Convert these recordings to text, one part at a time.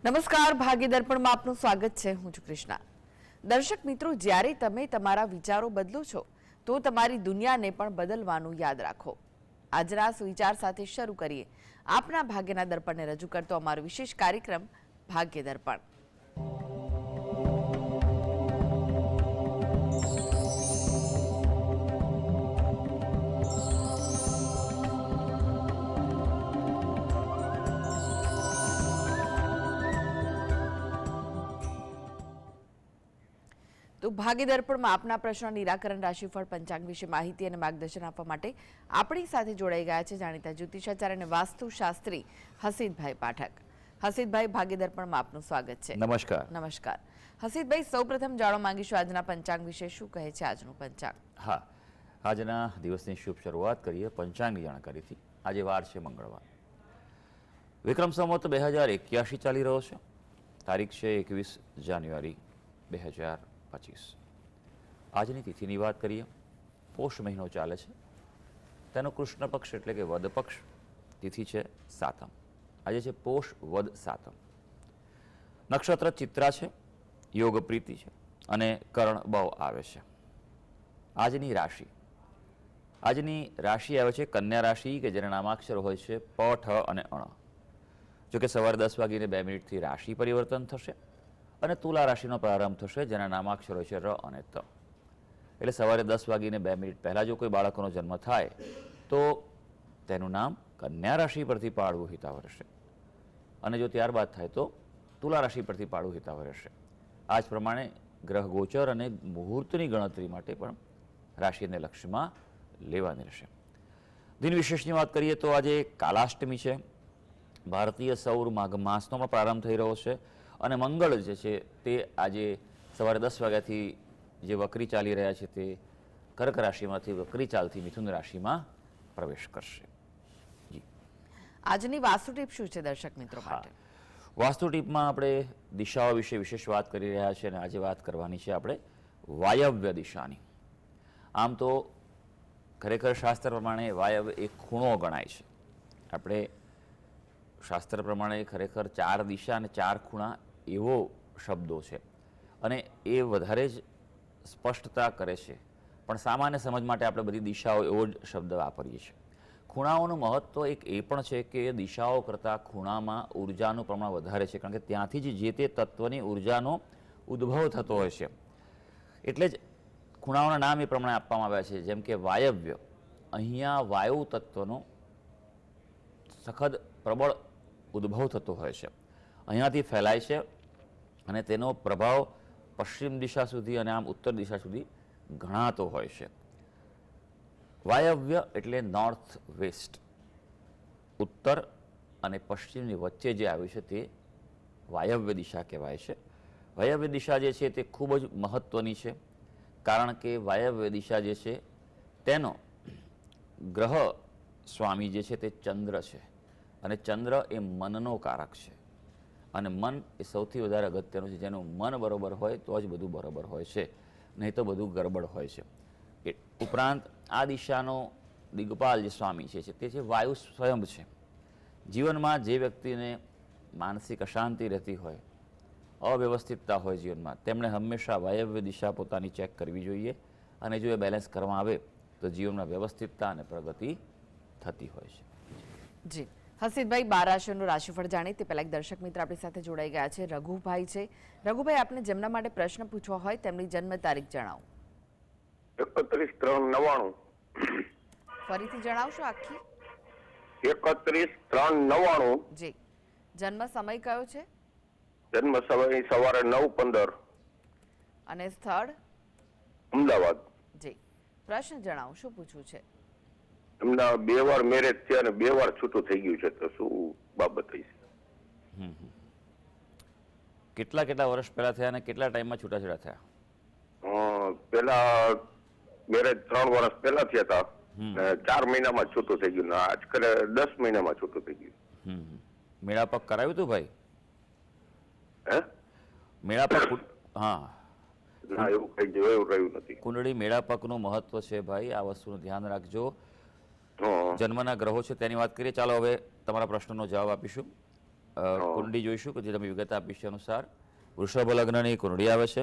નમસ્કાર, ભાગ્ય દર્પણમાં આપનું સ્વાગત છે. હું છું કૃષ્ણા. દર્શક મિત્રો, જ્યારે તમે તમારા વિચારો બદલો છો તો તમારી દુનિયાને પણ બદલવાનું યાદ રાખો. આજના સુવિચાર સાથે શરૂ કરીએ આપના ભાગ્યના દર્પણને રજૂ કરતો અમારો વિશેષ કાર્યક્રમ ભાગ્ય દર્પણ. તો ભાગ્ય દર્પણમાં આપના પ્રશ્ન નિરાકરણ, રાશિફળ, પંચાંગ વિશે માહિતી અને માર્ગદર્શન આપવા માટે આપણી સાથે જોડાઈ ગયા છે જાણીતા જ્યોતિષાચાર્ય અને વાસ્તુશાસ્ત્રી હસીતભાઈ પાઠક. હસીતભાઈ, ભાગ્ય દર્પણમાં આપનું સ્વાગત છે. નમસ્કાર. નમસ્કાર. હસીતભાઈ, સૌપ્રથમ જાણવા માંગીશું આજના પંચાંગ વિશે. શું કહે છે આજનું પંચાંગ? હા, આજના દિવસની શુભ શરૂઆત કરીએ પંચાંગની જાણકારીથી. આજે વાર છે મંગળવાર. વિક્રમ સંવત 2081 ચાલી રહ્યો છે. તારીખ છે 21 જાન્યુઆરી 2025. આજની તિથિની વાત કરીએ. પોષ મહિનો ચાલે છે. તેનો કૃષ્ણ પક્ષ એટલે કે વદ પક્ષ. તિથિ છે સાતમ. આજે છે પોષ વદ સાતમ. નક્ષત્ર ચિત્રા છે, યોગ પ્રીતિ છે અને કરણ બહુ આવે છે. આજની રાશિ આવે છે કન્યા રાશિ, કે જેના નામાક્ષર હોય છે પ, ઠ અને અણ. જોકે સવારે 10:02 થી રાશિ પરિવર્તન થશે અને તુલા રાશિનો પ્રારંભ થશે, જેના નામાક્ષર હોય છે ર અને ત. એટલે સવારે 10:02 પહેલાં જો કોઈ બાળકોનો જન્મ થાય તો તેનું નામ કન્યા રાશિ પરથી પાડવું હિતાવહ રહેશે, અને જો ત્યારબાદ થાય તો તુલા રાશિ પરથી પાડવું હિતાવહ રહેશે. આ જ પ્રમાણે ગ્રહ ગોચર અને મુહૂર્તની ગણતરી માટે પણ રાશિને લક્ષ્યમાં લેવાની રહેશે. દિન વિશેષની વાત કરીએ તો આજે કાલાષ્ટમી છે. ભારતીય સૌર માઘ માસનો પણ પ્રારંભ થઈ રહ્યો છે અને મંગળ જે છે તે આજે સવારે 10 વાગ્યાથી જે વક્રી ચાલી રહ્યા છે તે કર્ક રાશિમાંથી વક્રી ચાલથી મિથુન રાશિમાં પ્રવેશ કરશે. જી, આજની વાસ્તુ ટીપ શું છે દર્શક મિત્રો માટે? વાસ્તુ ટીપમાં આપણે દિશાઓ વિશે વિશેષ વાત કરી રહ્યા છીએ અને આજે વાત કરવાની છે આપણે વાયવ્ય દિશાની. આમ તો ખરેખર શાસ્ત્ર પ્રમાણે વાયવ્ય એક ખૂણો ગણાય છે. આપણે શાસ્ત્ર પ્રમાણે ખરેખર 4 દિશા અને 4 ખૂણા એવો શબ્દો છે અને એ વધારે જ સ્પષ્ટતા કરે છે, પણ સામાન્ય સમજ માટે આપણે બધી દિશાઓ એવો જ શબ્દ વાપરીએ છીએ. ખૂણાઓનું મહત્ત્વ એક એ પણ છે કે દિશાઓ કરતાં ખૂણામાં ઉર્જાનું પ્રમાણ વધારે છે, કારણ કે ત્યાંથી જ જે તે તત્વની ઉર્જાનો ઉદ્ભવ થતો હોય છે. એટલે જ ખૂણાઓના નામ એ પ્રમાણે આપવામાં આવ્યા છે. જેમ કે વાયવ્ય, અહીંયા વાયુ તત્વનો સખત પ્રબળ ઉદ્ભવ થતો હોય છે, અહીંયાથી ફેલાય છે અને તેનો પ્રભાવ પશ્ચિમ દિશા સુધી અને આમ ઉત્તર દિશા સુધી ગણાતો હોય છે. વાયવ્ય એટલે નોર્થ વેસ્ટ, ઉત્તર અને પશ્ચિમની વચ્ચે જે આવ્યું છે તે વાયવ્ય દિશા કહેવાય છે. વાયવ્ય દિશા જે છે તે ખૂબ જ મહત્ત્વની છે, કારણ કે વાયવ્ય દિશા જે છે તેનો ગ્રહ સ્વામી જે છે તે ચંદ્ર છે, અને ચંદ્ર એ મનનો કારક છે, અને મન એ સૌથી વધારે અગત્યનું છે. જેનું મન બરોબર હોય તો જ બધું બરોબર હોય છે, નહીં તો બધું ગરબડ હોય છે. ઉપરાંત આ દિશાનો દિગ્પાલ જે સ્વામી છે તે છે વાયુ સ્વયં છે. જીવનમાં જે વ્યક્તિને માનસિક અશાંતિ રહેતી હોય, અવ્યવસ્થિતતા હોય જીવનમાં, તેમણે હંમેશા વાયવ્ય દિશા પોતાની ચેક કરવી જોઈએ, અને જો એ બેલેન્સ કરવામાં આવે તો જીવનમાં વ્યવસ્થિતતા અને પ્રગતિ થતી હોય છે. જી હસીતભાઈ, 12 રાશિઓનું રાશિફળ જાણીએ તે પહેલા એક દર્શક મિત્ર આપણી સાથે જોડાઈ ગયા છે. રઘુભાઈ છે. રઘુભાઈ, આપને જેમના માટે પ્રશ્ન પૂછવો હોય તેમની જન્મ તારીખ જણાવો. 31/3/99. ફરીથી જણાવશો આખી? 31/3/99. જી. જન્મ સમય કયો છે? જન્મ સમય સવારે 9:15. અને સ્થળ? અમદાવાદ. જી. પ્રશ્ન જણાવો, શું પૂછવું છે? એમના 2 વાર મેરેજ થયા અને 2 વાર છૂટું થઈ ગયું છે, તો શું બાબત થઈ છે? કેટલા વર્ષ પહેલા થયા અને કેટલા ટાઈમમાં છૂટાછેડા થયા? પેલા મેરેજ 3 વર્ષ પહેલા થયા હતા, 4 મહિનામાં છૂટું થઈ ગયું. આજકાલ 10 મહિનામાં છૂટું થઈ ગયું. મેળાપક કરાવ્યું હતું ભાઈ? હે? મેળાપક? હા, ના, એવું કઈ જોયું રહ્યું નથી. કુંડળી મેળાપકનું મહત્વ છે ભાઈ, આ વસ્તુનું ધ્યાન રાખજો. જન્મના ગ્રહો છે તેની વાત કરીએ. ચાલો હવે તમારા પ્રશ્નનો જવાબ આપીશું. કુંડળી જોઈશું કે જે તમે વિગત આપી છે અનુસાર વૃષભ લગ્નની કુંડળી આવે છે.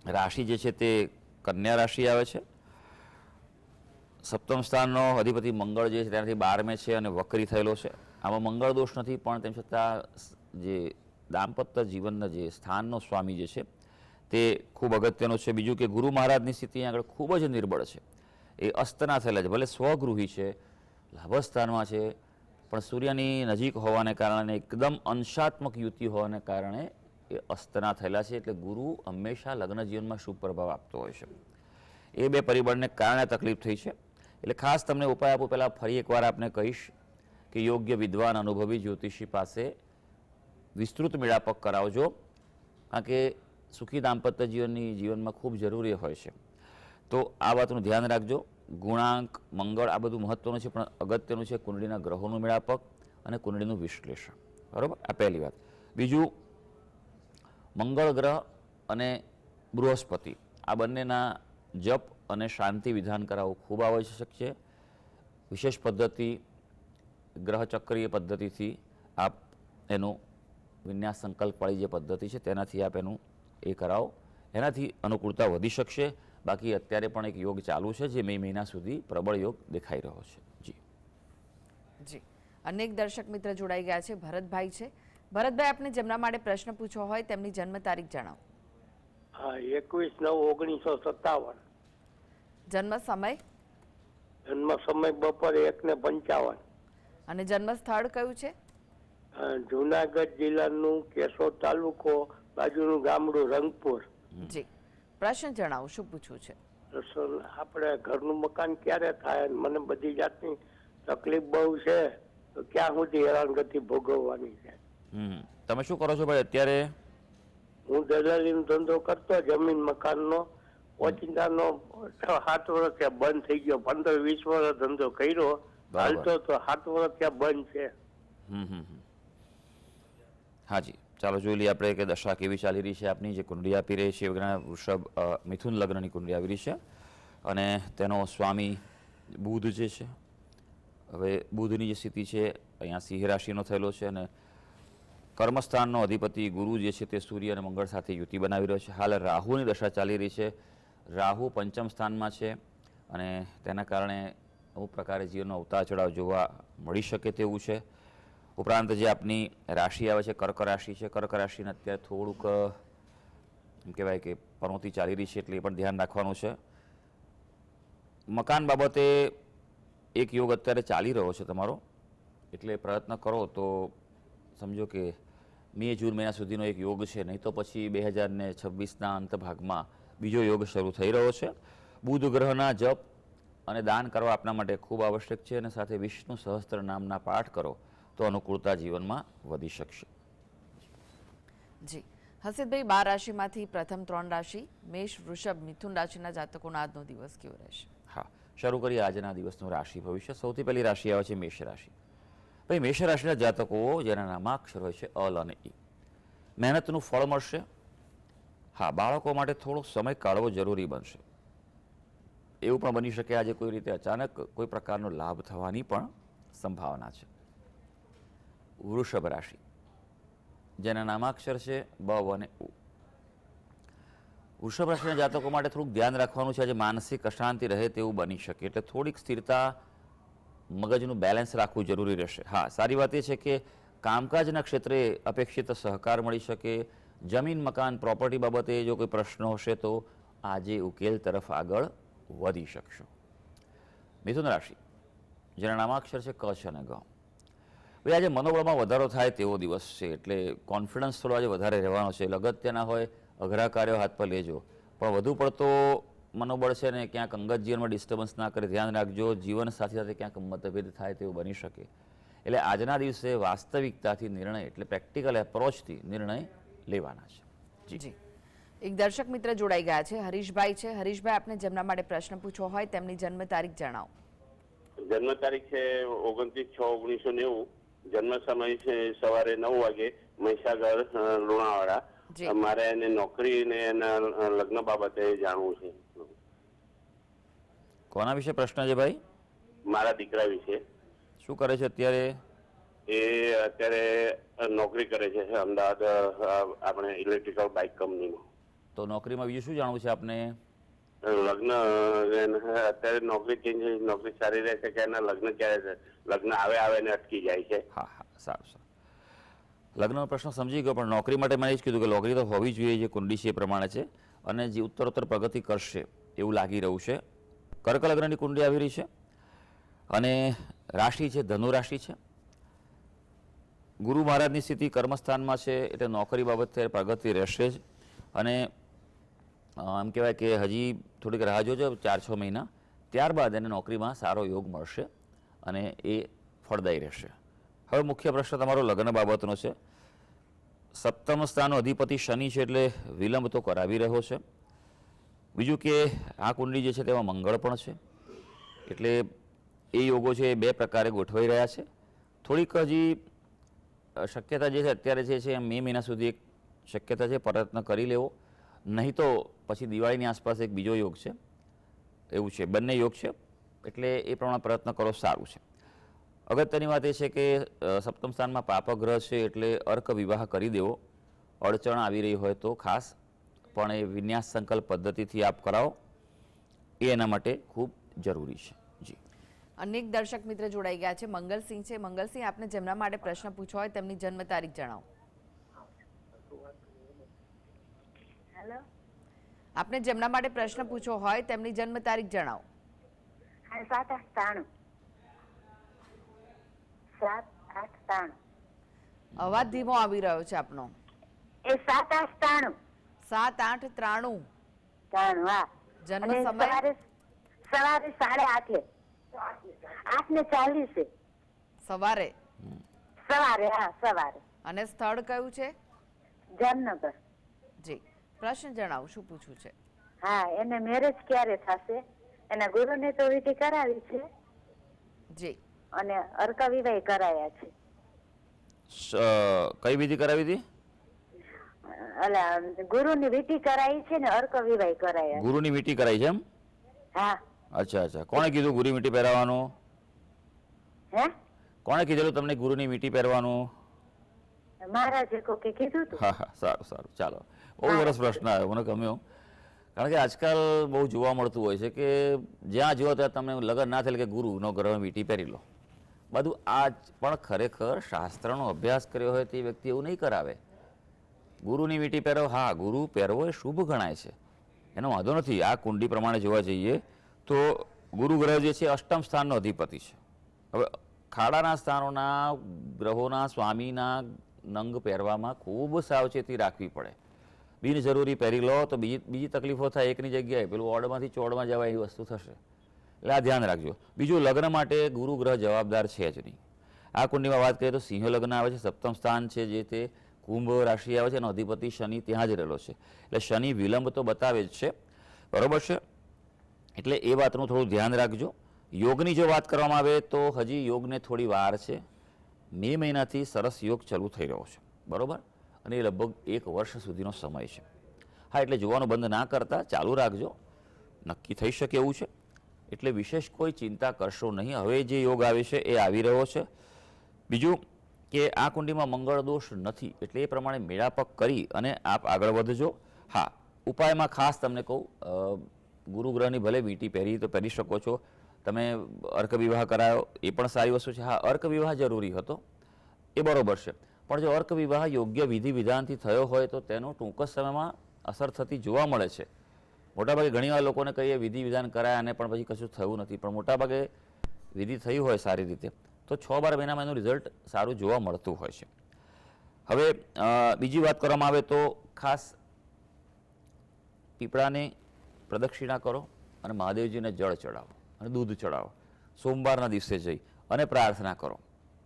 રાશિ જે છે તે કન્યા રાશિ આવે છે. સપ્તમ સ્થાનનો અધિપતિ મંગળ જે છે તેનાથી 12મે છે અને વક્રી થયેલો છે. આમાં મંગળ દોષ નથી, પણ તેમ છતાં જે દાંપત્ય જીવનના જે સ્થાનનો સ્વામી જે છે તે ખૂબ અગત્યનો છે. બીજું કે ગુરુ મહારાજની સ્થિતિ આગળ ખૂબ જ નિર્બળ છે, એ અસ્તના થયેલા છે. ભલે સ્વગૃહી છે, લાભસ્થાનમાં છે, પણ સૂર્યની નજીક હોવાને કારણે એકદમ અંશાત્મક યુતિ હોવાને કારણે એ અસ્તના થયેલા છે. એટલે ગુરુ હંમેશા લગ્ન જીવનમાં શુભ પ્રભાવ આપતો હોય છે. એ બે પરિબળને કારણે તકલીફ થઈ છે. એટલે ખાસ તમને ઉપાય આપું પહેલાં ફરી એકવાર આપને કહીશ કે યોગ્ય વિદ્વાન અનુભવી જ્યોતિષી પાસે વિસ્તૃત મેળાપક કરાવજો, કારણ કે સુખી દાંપત્ય જીવનમાં ખૂબ જરૂરી હોય છે. તો આ વાતનું ધ્યાન રાખજો. ગુણાંક મંગળ આ બધું મહત્વનું છે, પણ અગત્યનું છે કુંડળીના ગ્રહોનું મેળાપક અને કુંડળીનું વિશ્લેષણ. બરાબર, આ પહેલી વાત. બીજું, મંગળ ગ્રહ અને બૃહસ્પતિ આ બંનેના જપ અને શાંતિ વિધાન કરાવવું ખૂબ આવશ્યક છે. વિશેષ પદ્ધતિ ગ્રહચક્રીય પદ્ધતિથી આપ એનું વિન્યાસ સંકલ્પવાળી જે પદ્ધતિ છે તેનાથી આપ એનું એ કરાવો, એનાથી અનુકૂળતા વધી શકશે. બાકી અત્યારે પણ એક યોગ ચાલુ છે જે મે મહિના સુધી પ્રબળ યોગ દેખાઈ રહ્યો છે. જી જી, અનેક દર્શક મિત્ર જોડાઈ ગયા છે. ભરતભાઈ છે. ભરતભાઈ, આપને જેમના માટે પ્રશ્ન પૂછવો હોય તેમની જન્મ તારીખ જણાવો. હા, 21/9/1957. જન્મ સમય જન્મ સમય બપોરે 1:55. અને જન્મ સ્થળ કયું છે? જુનાગઢ જિલ્લાનું કેશોદ તાલુકો, બાજુનું ગામડું રંગપુર. જી, પ્રશ્ન જણાવો, શું પૂછવું છે? આપણે ઘરનું મકાન ક્યારે થાય? મને બધી જાતની તકલીફ બહુ છે, તો ક્યાં સુધી હેરાનગતિ ભોગવવાની છે? તમે શું કરો છો ભાઈ અત્યારે? હું દલાલીનો ધંધો કરતો, જમીન મકાનનો. ઓચિંતાનો 7 વર્ષ ત્યાં બંધ થઈ ગયો. 15-20 વર્ષ ધંધો કર્યો, હાલતો તો 7 વર્ષ ત્યાં બંધ છે. હાજી, ચાલો જોઈ લઈએ આપણે કે દશા કેવી ચાલી રહી છે આપની. જે કુંડળી આપી રહી છે વૃષભ મિથુન લગ્નની કુંડળી આવી રહી છે અને તેનો સ્વામી બુધ જે છે, હવે બુધની જે સ્થિતિ છે અહીંયા સિંહ રાશિનો થયેલો છે અને કર્મસ્થાનનો અધિપતિ ગુરુ જે છે તે સૂર્ય અને મંગળ સાથે યુતિ બનાવી રહ્યો છે. હાલ રાહુની દશા ચાલી રહી છે. રાહુ પંચમ સ્થાનમાં છે અને તેના કારણે અમુક પ્રકારે જીવનનો ઉતાર ચઢાવ જોવા મળી શકે તેવું છે. ઉપરાંત જે આપની રાશિ આવે છે કર્ક રાશિ છે, કર્ક રાશિને અત્યારે થોડુંક એમ કહેવાય કે પનોતી ચાલી રહી છે, એટલે એ પણ ધ્યાન રાખવાનું છે. મકાન બાબતે એક યોગ અત્યારે ચાલી રહ્યો છે તમારો, એટલે પ્રયત્ન કરો તો સમજો કે મે-જૂન મહિના સુધીનો એક યોગ છે, નહીં તો પછી 2026ના અંત ભાગમાં બીજો યોગ શરૂ થઈ રહ્યો છે. બુધ ગ્રહના જપ અને દાન કરવા આપના માટે ખૂબ આવશ્યક છે અને સાથે વિષ્ણુ સહસ્ત્ર નામના પાઠ કરો તો અનુકૂળતા જીવનમાં વધી શકશે. જી, હસીદભાઈ, 12 રાશિમાંથી પ્રથમ 3 રાશિ મેષ, વૃષભ, મિથુન રાશિના જાતકોનો આજનો દિવસ કેવો રહેશે? હા, શરૂ કરીએ આજના દિવસનું રાશિ ભવિષ્ય. સૌથી પહેલી રાશિ આવે છે મેષ રાશિ. ભાઈ, મેષ રાશિના જાતકો જેના નામાક્ષર હોય છે અલ અને ઈ, મહેનતનું ફળ મળશે. હા, બાળકો માટે થોડો સમય કાઢવો જરૂરી બનશે. એવું પણ બની શકે આજે કોઈ રીતે અચાનક કોઈ પ્રકારનો લાભ થવાની પણ સંભાવના છે. વૃષભ રાશિ જેના નામાક્ષર છે બ અને ઉ, વૃષભ રાશિના જાતકો માટે થોડુંક ધ્યાન રાખવાનું છે. આજે માનસિક અશાંતિ રહે તેવું બની શકે, એટલે થોડીક સ્થિરતા, મગજનું બેલેન્સ રાખવું જરૂરી રહેશે. હા, સારી વાત એ છે કે કામકાજના ક્ષેત્રે અપેક્ષિત સહકાર મળી શકે. જમીન મકાન પ્રોપર્ટી બાબતે જો કોઈ પ્રશ્નો હશે તો આજે ઉકેલ તરફ આગળ વધી શકશો. મિથુન રાશિ જેના નામાક્ષર છે ક છે અને ગ, ભાઈ આજે મનોબળમાં વધારો થાય તેવો દિવસ છે, એટલે કોન્ફિડન્સ થોડો આજે વધારે રહેવાનો છે. અગત્યના હોય અઘરા કાર્યો હાથ પર લેજો, પણ વધુ પડતો મનોબળ છે ને ક્યાંક અંગત જીવનમાં ડિસ્ટર્બન્સ ના કરે, ધ્યાન રાખજો. જીવન સાથે સાથે ક્યાંક મતભેદ થાય તેવું બની શકે, એટલે આજના દિવસે વાસ્તવિકતાથી નિર્ણય, એટલે પ્રેક્ટિકલ એપ્રોચથી નિર્ણય લેવાના છે. જી, એક દર્શક મિત્ર જોડાઈ ગયા છે, હરીશભાઈ છે. હરીશભાઈ, આપને જેમના માટે પ્રશ્ન પૂછવો હોય તેમની જન્મ તારીખ જણાવો. જન્મ તારીખ છે 29/6/1990. જન્મ સમય છે સવારે 9 વાગે, મહીસાગર લુણાવાડા. મારે એને નોકરી ને એના લગ્ન બાબતે જાણવું છે. કોના વિશે પ્રશ્ન છે ભાઈ? મારા દીકરા વિશે. શું કરે છે અત્યારે? એ અત્યારે નોકરી કરે છે અમદાવાદ આપણે ઇલેક્ટ્રિકલ બાઇક કંપનીમાં. તો નોકરીમાં બીજું શું જાણવું છે આપને? લગ્ન અત્યારે નોકરી ચેન્જ નોકરી સારી રહેશે કે એના લગ્ન ક્યારે લગ્ન આવે ને અટકી જાય છે. હા હા, સારું સારું. લગ્નનો પ્રશ્ન સમજી ગયો, પણ નોકરી માટે મેં એ જ કીધું કે નોકરી તો હોવી જોઈએ, જે કુંડલી છે એ પ્રમાણે છે, અને જે ઉત્તરોત્તર પ્રગતિ કરશે એવું લાગી રહ્યું છે. કર્ક લગ્નની કુંડલી આવી રહી છે અને રાશિ છે ધનુ રાશિ છે. ગુરુ મહારાજની સ્થિતિ કર્મસ્થાનમાં છે એટલે નોકરી બાબતે પ્રગતિ રહેશે જ. અને એમ કહેવાય કે હજી થોડીક રાહ જોજો, 4-6 મહિના, ત્યારબાદ એને નોકરીમાં સારો યોગ મળશે અને એ ફળદાયી રહેશે. હવે મુખ્ય પ્રશ્ન તમારો લગ્ન બાબતનો છે. સપ્તમ સ્થાનનો અધિપતિ શનિ છે એટલે વિલંબ તો કરાવી રહ્યો છે. બીજું કે આ કુંડલી જે છે તેમાં મંગળ પણ છે એટલે એ યોગો છે એ બે પ્રકારે ગોઠવાઈ રહ્યા છે. થોડીક હજી શક્યતા જે છે અત્યારે જે છે મે મહિના સુધી એક શક્યતા છે, પ્રયત્ન કરી લેવો, નહીં તો પછી દિવાળીની આસપાસ એક બીજો યોગ છે એવું છે. બંને યોગ છે એટલે એ પ્રમાણે પ્રયત્ન કરો, સારું છે. અગત્યની વાત એ છે કે સપ્તમ સ્થાનમાં પાપગ્રહ છે એટલે અર્ક વિવાહ કરી દેવો. અડચણ આવી રહી હોય તો ખાસ, પણ એ વિન્યાસ સંકલ્પ પદ્ધતિથી આપ કરાવો, એ એના માટે ખૂબ જરૂરી છે. જી, અનેક દર્શક મિત્ર જોડાઈ ગયા છે. મંગલસિંહ છે. મંગલસિંહ, આપને જેમના માટે પ્રશ્ન પૂછવો હોય તેમની જન્મ તારીખ જણાવો. હેલો, આપને જેમના માટે પ્રશ્ન પૂછવો હોય તેમની જન્મ તારીખ જણાવો. 7-8-93. 7-8-93. અવાજ ધીમો આવી રહ્યો છે આપનો. એ 7-8-93. 7-8-93. 93, હા. જન્મ અને સમય? સવારે 8:30. 8:40. સવારે? સવારે, હા, સવારે. અને સ્થળ કયું છે? જામનગર. જી, પ્રશ્ન જણાવો, શું પૂછવું છે? હા, એને મેરેજ ક્યારે થશે? એના ગુરુને તો વિધિ કરાવી છે જી, અને અર્ક વિવાહ કરાયા છે. કઈ વિધિ કરાવી હતી? અલા, ગુરુની વિધિ કરાવી છે ને અર્ક વિવાહ કરાયા. ગુરુની વીંટી કરાઈ છે એમ? હા. અચ્છા અચ્છા. કોણે કીધું ગુરુ વીંટી પહેરાવવાનું? હે? કોણે કીધેલું તમને ગુરુની વીંટી પહેરવાનું? મહારાજે કોકે કીધું તું. હા હા, સારું સારું, ચાલો. બહુ સરસ પ્રશ્ન આવ્યો, મને ગમ્યો. કારણ કે આજકાલ બહુ જોવા મળતું હોય છે કે જ્યાં જુઓ ત્યાં તમને લગ્ન ના થાય કે ગુરુનો ગ્રહ વીંટી પહેરી લો. બધું આ પણ ખરેખર શાસ્ત્રનો અભ્યાસ કર્યો હોય તે વ્યક્તિ એવું નહીં કરાવે. ગુરુની વીંટી પહેરો, હા, ગુરુ પહેરવો એ શુભ ગણાય છે, એનો વાંધો નથી. આ કુંડલી પ્રમાણે જોવા જઈએ તો ગુરુ ગ્રહ જે છે અષ્ટમ સ્થાનનો અધિપતિ છે. હવે ખાડાના સ્થાનોના ગ્રહોના સ્વામીના નંગ પહેરવામાં ખૂબ સાવચેતી રાખવી પડે. બિનજરૂરી પહેરી લો તો બીજી તકલીફો થાય, એકની જગ્યાએ પેલું ઓડમાંથી ચોડમાં જવાય એવી વસ્તુ થશે. એટલે આ ધ્યાન રાખજો. બીજું, લગ્ન માટે ગુરુ ગ્રહ જવાબદાર છે જ નહીં. આ કુંડલીમાં વાત કરીએ તો સિંહ લગ્ન આવે છે, સપ્તમ સ્થાન છે જે તે કુંભ રાશિ આવે છે, એનો અધિપતિ શનિ ત્યાં જ રહેલો છે. એટલે શનિ વિલંબ તો બતાવે જ છે, બરોબર છે? એટલે એ વાતનું થોડું ધ્યાન રાખજો. યોગની જો વાત કરવામાં આવે તો હજી યોગને થોડી વાર છે. મે મહિનાથી સરસ યોગ ચાલુ થઈ રહ્યો છે, બરોબર? અને એ લગભગ 1 વર્ષ સુધીનો સમય છે. હા, એટલે જોવાનું બંધ ના કરતા ચાલુ રાખજો, નક્કી થઈ શકે એવું છે. એટલે વિશેષ કોઈ ચિંતા કરશો નહીં. હવે જે યોગ આવે છે એ આવી રહ્યો છે. બીજું કે આ કુંડીમાં મંગળ દોષ નથી, એટલે એ પ્રમાણે મેળાપક કરી અને આપ આગળ વધજો. હા, ઉપાયમાં ખાસ તમને કહું, ગુરુ ગ્રહની ભલે વીંટી પહેરી તો પહેરી શકો છો. તમે અર્ક વિવાહ કરાયો એ પણ સારી વસ્તુ છે. હા, અર્ક વિવાહ જરૂરી હતો એ બરોબર છે, પણ જો અર્ક વિવાહ યોગ્ય વિધિ વિધાનથી થયો હોય તો તેનો ટૂંક જ સમયમાં અસર થતી જોવા મળે છે. મોટાભાગે ઘણીવાર લોકોને કહીએ વિધિ વિધાન કરાયા અને પણ પછી કશું થયું નથી, પણ મોટાભાગે વિધિ થઈ હોય સારી રીતે તો 6-12 મહિનામાં એનું રિઝલ્ટ સારું જોવા મળતું હોય છે. હવે બીજી વાત કરવામાં આવે તો ખાસ પીપળાને પ્રદક્ષિણા કરો અને મહાદેવજીને જળ ચડાવો અને દૂધ ચડાવો. સોમવારના દિવસે જઈ અને પ્રાર્થના કરો,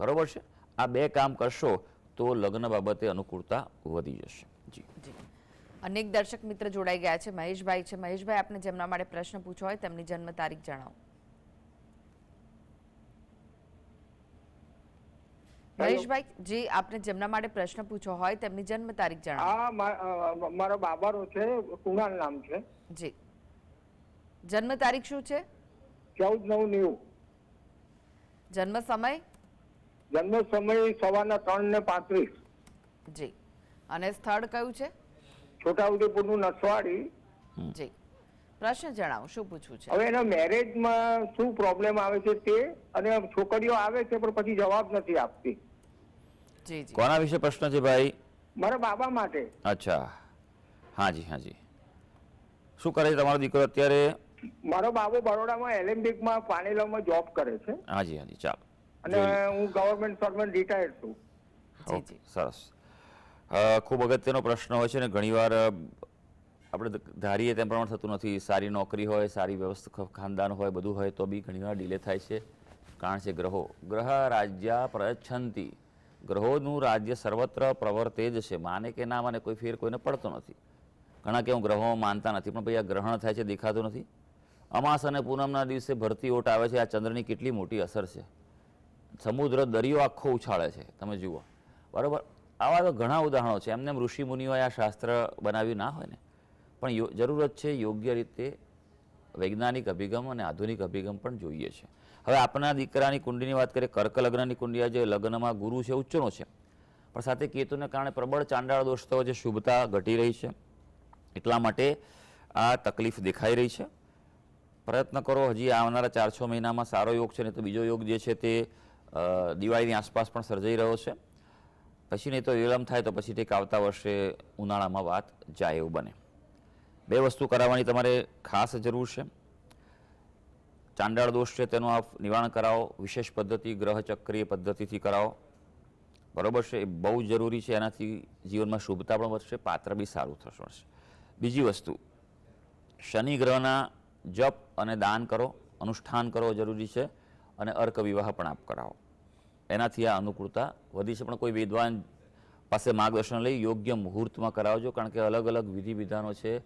બરોબર છે? આ 2 કામ કરશો તો લગ્ન બાબતે અનુકૂળતા વધી જશે. જી જી, અનેક દર્શક મિત્ર જોડાઈ ગયા છે. મહેશભાઈ છે. મહેશભાઈ, આપને જેમના માટે પ્રશ્ન પૂછવો હોય તેમની જન્મ તારીખ જણાવો. મહેશભાઈ જી, આપને જેમના માટે પ્રશ્ન પૂછવો હોય તેમની જન્મ તારીખ જણાવો. હા, મારા બાબાનો છે, કુણાલ નામ છે. જી, જન્મ તારીખ શું છે? 14/9/90. જન્મ સમય? જન્મ સમય સવારના 3:35. જી. અને સ્થળ કયું છે? છોટાઉદેપુરનું નસવાડી. જી. પ્રશ્ન જણાવો, શું પૂછવું છે? હવે એના મેરેજમાં શું પ્રોબ્લેમ આવે છે તે, અને છોકરીઓ આવે છે પણ પછી જવાબ નથી આપતી. જી જી. કોના વિશે પ્રશ્ન છે ભાઈ? મારા બાબા માટે. અચ્છા, હાજી હાજી. શું કરે છે તમારો દીકરો અત્યારે? મારો બાબો બરોડામાં એલેમ્બિકમાં પાનેલામાં જોબ કરે છે, હાજી હાજી, ચાલો. અને હું ગવર્મેન્ટ સર્વન્ટ રિટાયર્ડ છું. જી ઓકે, જી. સરસ. ખૂબ અગત્યનો પ્રશ્ન હોય છે ને ઘણીવાર આપણે ધારીએ તેમ પ્રમાણે થતું નથી. સારી નોકરી હોય, સારી વ્યવસ્થા, ખાનદાન હોય, બધું હોય તો બી ઘણીવાર ડિલે થાય છે. કારણ છે ગ્રહો. ગ્રહ રાજ્યા પ્રયચ્છન્તિ. ગ્રહોનું રાજ્ય સર્વત્ર પ્રવર્તે જ છે. માને કે ના માને કોઈ ફેર કોઈને પડતો નથી. ઘણા કે હું ગ્રહોમાં માનતા નથી, પણ ભાઈ આ ગ્રહણ થાય છે દેખાતું નથી. અમાસ અને પૂનમના દિવસે ભરતી ઓટ આવે છે. આ ચંદ્રની કેટલી મોટી અસર છે. સમુદ્ર દરિયો આખો ઉછાળે છે, તમે જુઓ, બરાબર. આવા તો ઘણા ઉદાહરણો છે. એમને ઋષિ મુનિઓએ આ શાસ્ત્ર બનાવ્યું ના હોય ને, પણ જરૂરત છે યોગ્ય રીતે વૈજ્ઞાનિક અભિગમ અને આધુનિક અભિગમ પણ જોઈએ છે. હવે આપણા દીકરાની કુંડલીની વાત કરીએ, કર્ક લગ્નની કુંડલી, જે લગ્નમાં ગુરુ છે ઉચ્ચનો છે, પણ સાથે કેતુને કારણે પ્રબળ ચાંડાળ દોષ થયો છે, શુભતા ઘટી રહી છે, એટલા માટે આ તકલીફ દેખાઈ રહી છે. પ્રયત્ન કરો, હજી આવનારા 4-6 મહિનામાં સારો યોગ છે ને, તો બીજો યોગ જે છે તે દિવાળીની આસપાસ પણ સર્જાઈ રહ્યો છે. પછી નહીં તો વિલંબ થાય તો પછી ઠીક આવતા વર્ષે ઉનાળામાં વાત જાય એવું બને. 2 વસ્તુ કરાવવાની તમારે ખાસ જરૂર છે. ચાંડાળ દોષ છે તેનું આપ નિવારણ કરાવો, વિશેષ પદ્ધતિ ગ્રહ ચક્રીય પદ્ધતિથી કરાવો, બરોબર છે. એ બહુ જરૂરી છે. એનાથી જીવનમાં શુભતા પણ વધશે, પાત્ર બી સારું થશે. બીજી વસ્તુ, શનિ ગ્રહના જપ અને દાન કરો, અનુષ્ઠાન કરો જરૂરી છે, અને અર્ક વિવાહ પણ આપ કરાવો. એનાથી આ અનુકૂળતા વધી છે. પણ કોઈ વિદ્વાન પાસે માર્ગદર્શન લઈ યોગ્ય મુહૂર્તમાં કરાવજો, કારણ કે અલગ અલગ વિધિ વિધાનો છે,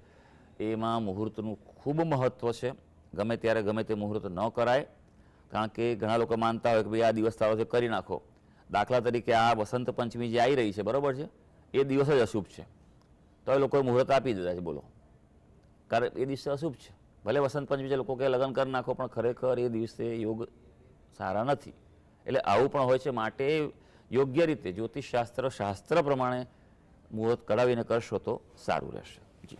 એમાં મુહૂર્તનું ખૂબ મહત્વ છે. ગમે ત્યારે ગમે તે મુહૂર્ત ન કરાય, કારણ કે ઘણા લોકો માનતા હોય કે ભાઈ આ દિવસ તારો છે કરી નાખો. દાખલા તરીકે આ વસંત પંચમી જે આવી રહી છે, બરાબર છે, એ દિવસ જ અશુભ છે, તો એ લોકોએ મુહૂર્ત આપી દીધા છે, બોલો, કારણ એ દિવસે અશુભ છે. ભલે વસંત પંચમી છે, લોકો કે લગ્ન કરી નાખો, પણ ખરેખર એ દિવસે યોગ સારા નથી. એટલે આવું પણ હોય છે. માટે યોગ્ય રીતે જ્યોતિષશાસ્ત્ર શાસ્ત્ર પ્રમાણે મુહૂર્ત કરાવીને કરશો તો સારું રહેશે. જી.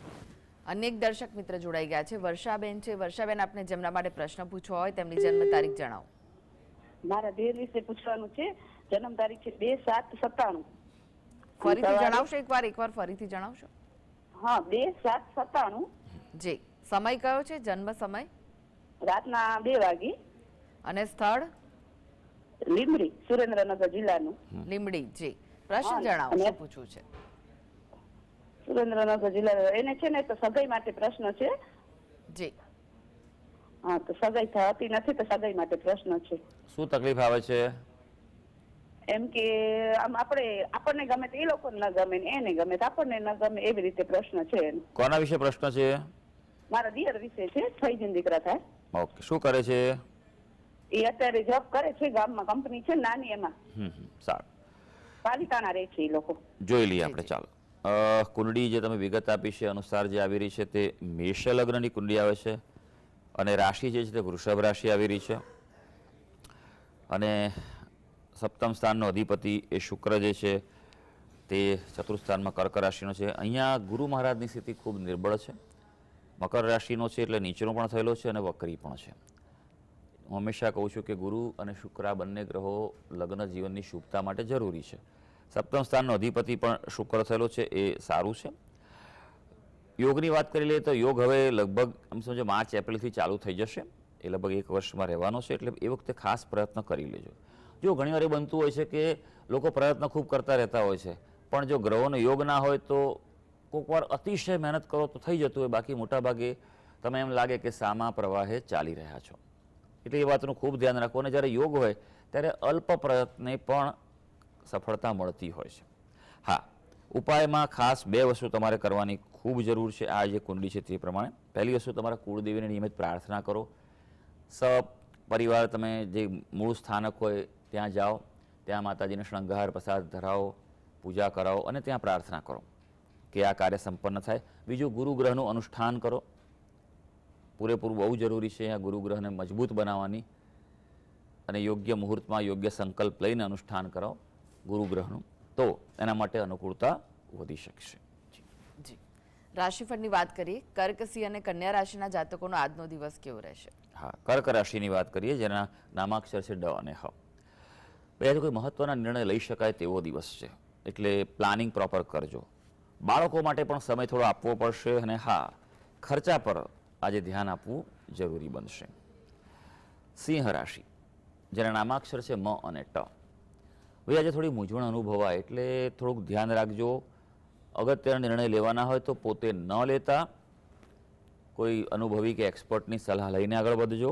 અનેક દર્શક મિત્ર જોડાઈ ગયા છે. વર્ષાબેન છે. વર્ષાબેન, આપને જેમના માટે પ્રશ્ન પૂછવો હોય તેમની જન્મ તારીખ જણાવો. મારા દેર વિશે પૂછવાનું છે. જન્મ તારીખ છે 2/7/97. ફરીથી જણાવશો? એકવાર ફરીથી જણાવશો? હા, 2/7/97. જી. સમય કયો છે? જન્મ સમય? રાતના 2 વાગે. અને સ્થળ? લીંબડી, સુરેન્દ્રનગર જિલ્લાનું. લીંબડી. જી. પ્રશ્ન જણાવો, શું પૂછવું છે? સુરેન્દ્રનગર જિલ્લા. એને છે ને તો સગાઈ માટે પ્રશ્ન છે. જી. હા, તો સગાઈ થતી નથી, તો સગાઈ માટે પ્રશ્ન છે. શું તકલીફ આવે છે? એમ કે આમ આપણને ગમે તો એ લોકોને ન ગમે, ને એને ગમે તો આપણને ન ગમે, એવી રીતે પ્રશ્ન છે. કોના વિશે પ્રશ્ન છે? મારા દિયર વિશે છે. 6 જણ દીકરા થાય. ઓકે. શું કરે છે? એ અત્યારે જોબ કરે છે, ગામમાં કંપની છે નાની, એમાં. સારું. પાલિતાણા રહે છે એ લોકો. જોઈ લઈએ આપણે. ચાલો. કુંડળી જે તમે વિગત આપી છે અનુસાર જે આવી રહી છે તે મેષ લગ્નની કુંડળી આવે છે, અને રાશિ જે છે તે વૃષભ રાશિ આવી રહી છે, અને સપ્તમ સ્થાનનો અધિપતિ એ શુક્ર જે છે તે ચતુર્થ સ્થાનમાં કર્ક રાશિનો છે. અહીંયા ગુરુ મહારાજની સ્થિતિ ખૂબ નિર્બળ છે. મકર રાશિનો છે એટલે નીચનો પણ થયેલો છે અને વક્રી પણ છે. હું હંમેશા કહું છું કે ગુરુ અને શુક્ર આ બંને ગ્રહો લગ્ન જીવનની શુભતા માટે જરૂરી છે. સપ્તમ સ્થાનનો અધિપતિ પણ શુક્ર થયેલો છે, એ સારું છે. યોગની વાત કરી લઈએ તો યોગ હવે લગભગ આમ સમજો માર્ચ એપ્રિલથી ચાલુ થઈ જશે. એ લગભગ 1 વર્ષમાં રહેવાનો છે, એટલે એ વખતે ખાસ પ્રયત્ન કરી લેજો. જો ઘણીવાર એ બનતું હોય છે કે લોકો પ્રયત્ન ખૂબ કરતા રહેતા હોય છે, પણ જો ગ્રહોનો યોગ ના હોય તો કોઈક વાર અતિશય મહેનત કરો તો થઈ જતું હોય, બાકી મોટાભાગે તમે એમ લાગે કે સામા પ્રવાહે ચાલી રહ્યા છો. એટલે એ વાતનું ખૂબ ધ્યાન રાખો. અને જ્યારે યોગ હોય ત્યારે અલ્પ પ્રયત્ને પણ સફળતા મળતી હોય છે. હા, ઉપાયમાં ખાસ 2 વસ્તુ તમારે કરવાની ખૂબ જરૂર છે. આ જે કુંડળી છે તે પ્રમાણે પહેલી વસ્તુ, તમારા કુળદેવીને નિયમિત પ્રાર્થના કરો. સપરિવાર તમે જે મૂળ સ્થાનક હોય ત્યાં જાઓ, ત્યાં માતાજીને શણગાર પ્રસાદ ધરાવો, પૂજા કરાવો અને ત્યાં પ્રાર્થના કરો કે આ કાર્ય સંપન્ન થાય. બીજું, ગુરુગ્રહનું અનુષ્ઠાન કરો. પૂરેપૂરું બહુ જરૂરી છે આ ગુરુગ્રહને મજબૂત બનાવવાની અને યોગ્ય મુહૂર્તમાં યોગ્ય સંકલ્પ લઈને અનુષ્ઠાન કરો ગુરુગ્રહનું, તો એના માટે અનુકૂળતા વધી શકશે. જી, રાશિફળની વાત કરીએ. કર્ક, સિંહ અને કન્યા રાશિના જાતકોનો આજનો દિવસ કેવો રહેશે? હા, કર્ક રાશિની વાત કરીએ, જેના નામાક્ષર છે ડ અને હ. ભાઈ, કોઈ મહત્વના નિર્ણય લઈ શકાય તેવો દિવસ છે, એટલે પ્લાનિંગ પ્રોપર કરજો. બાળકો માટે પણ સમય થોડો આપવો પડશે, અને હા, ખર્ચા પર આજે ધ્યાન આપવું જરૂરી બનશે. સિંહ રાશિ, જેના નામાક્ષર છે મ અને ટ. ભાઈ, આજે થોડી મૂંઝવણ અનુભવાય, એટલે થોડુંક ધ્યાન રાખજો. અગત્યના નિર્ણય લેવાના હોય તો પોતે ન લેતા કોઈ અનુભવી કે એક્સપર્ટની સલાહ લઈને આગળ વધજો.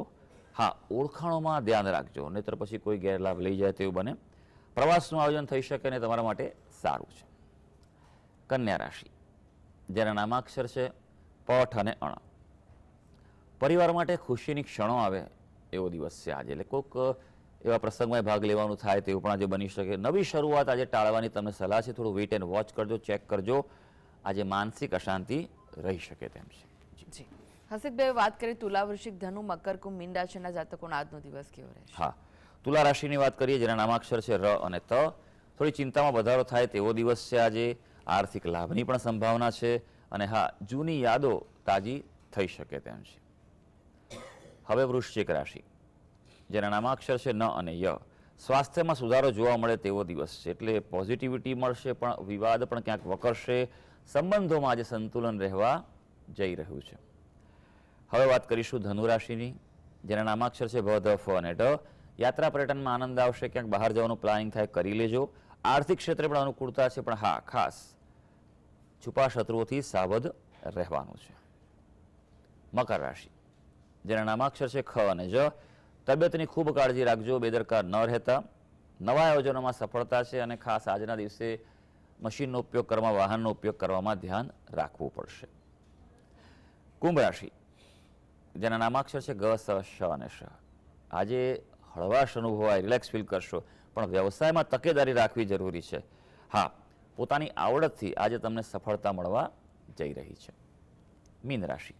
હા, ઓળખાણોમાં ધ્યાન રાખજો, નહીતર પછી કોઈ ગેરલાભ લઈ જાય તેવું બને. પ્રવાસનું આયોજન થઈ શકે અને તમારા માટે સારું છે. કન્યા રાશિ, જેના નામાક્ષર છે પઠ અને અણ. પરિવાર માટે ખુશીની ક્ષણો આવે એવો દિવસ છે આજે, એટલે કોઈક એવા પ્રસંગમાં ભાગ લેવાનું થાય તેવું પણ આજે બની શકે. નવી શરૂઆત આજે ટાળવાની તમને સલાહ છે. થોડું વેઇટ એન્ડ વોચ કરજો, ચેક કરજો. આજે માનસિક અશાંતિ રહી શકે તેમ છે. જી, હસીબભાઈ, વાત કરીએ તુલા, વૃશ્ચિક, ધનુ, મકર, કુંભ, મીન રાશિના જાતકોનો આજનો દિવસ કેવો રહેશે? હા, તુલા રાશિની વાત કરીએ, જેના નામાક્ષર છે ર અને ત. થોડી ચિંતામાં વધારો થાય તેવો દિવસ છે આજે. આર્થિક લાભની પણ સંભાવના છે, અને હા, જૂની યાદો તાજી થઈ શકે તેમ છે. હવે વૃશ્ચિક રાશિ, જેના નામાક્ષર છે ન અને ય. સ્વાસ્થ્યમાં સુધારો જોવા મળે તેવો દિવસ છે, એટલે પોઝિટિવિટી મળશે, પણ વિવાદ પણ ક્યાંક વકરશે. સંબંધોમાં આજે સંતુલન રહેવા જઈ રહ્યું છે. હવે વાત કરીશું ધનુ રાશિની, જેના નામાક્ષર છે ભ, ધ, ફ અને ડ. યાત્રા પર્યટનમાં આનંદ આવશે. ક્યાંક બહાર જવાનું પ્લાનિંગ થાય કરી લેજો. આર્થિક ક્ષેત્રે પણ અનુકૂળતા છે, પણ હા, ખાસ છુપા શત્રુઓથી સાવધ રહેવાનું છે. મકર રાશિ, જેના નામાક્ષર છે ખ અને જ. તબિયતની ખૂબ કાળજી રાખજો, બેદરકાર ન રહેતા. નવા આયોજનોમાં સફળતા છે, અને ખાસ આજના દિવસે મશીનનો ઉપયોગ કરવામાં, વાહનનો ઉપયોગ કરવામાં ધ્યાન રાખવું પડશે. કુંભ રાશિ, જેના નામાક્ષર છે ગ, સ, શ અને શ. આજે હળવાશ અનુભવાય, રિલેક્સ ફીલ કરશો, પણ વ્યવસાયમાં તકેદારી રાખવી જરૂરી છે. હા, પોતાની આવડતથી આજે તમને સફળતા મળવા જઈ રહી છે. મીન રાશિ,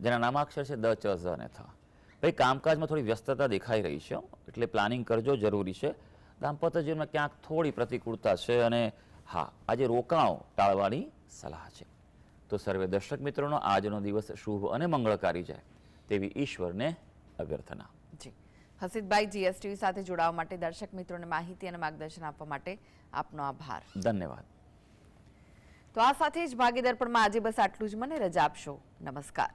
જેના નામાક્ષર છે દ, ચ, ઝ અને થ. ભાઈ, કામકાજમાં થોડી વ્યસ્તતા દેખાઈ રહી છે, એટલે પ્લાનિંગ કરજો, જરૂરી છે. દાંપત્ય જીવનમાં ક્યાંક થોડી પ્રતિકૂળતા છે, અને હા, આજે રોકાણો ટાળવાની સલાહ છે. તો સર્વે દર્શક મિત્રોનો આજનો દિવસ શુભ અને મંગળકારી જાય તેવી ઈશ્વરને અભ્યર્થના. જી, હસીબભાઈ, જીએસટીવી સાથે જોડાવા માટે, દર્શક મિત્રોને માહિતી અને માર્ગદર્શન આપવા માટે આપનો આભાર. ધન્યવાદ. તો આ સાથે જ ભાગીદારપણમાં આજે બસ આટલું જ. મને રજા આપશો. નમસ્કાર.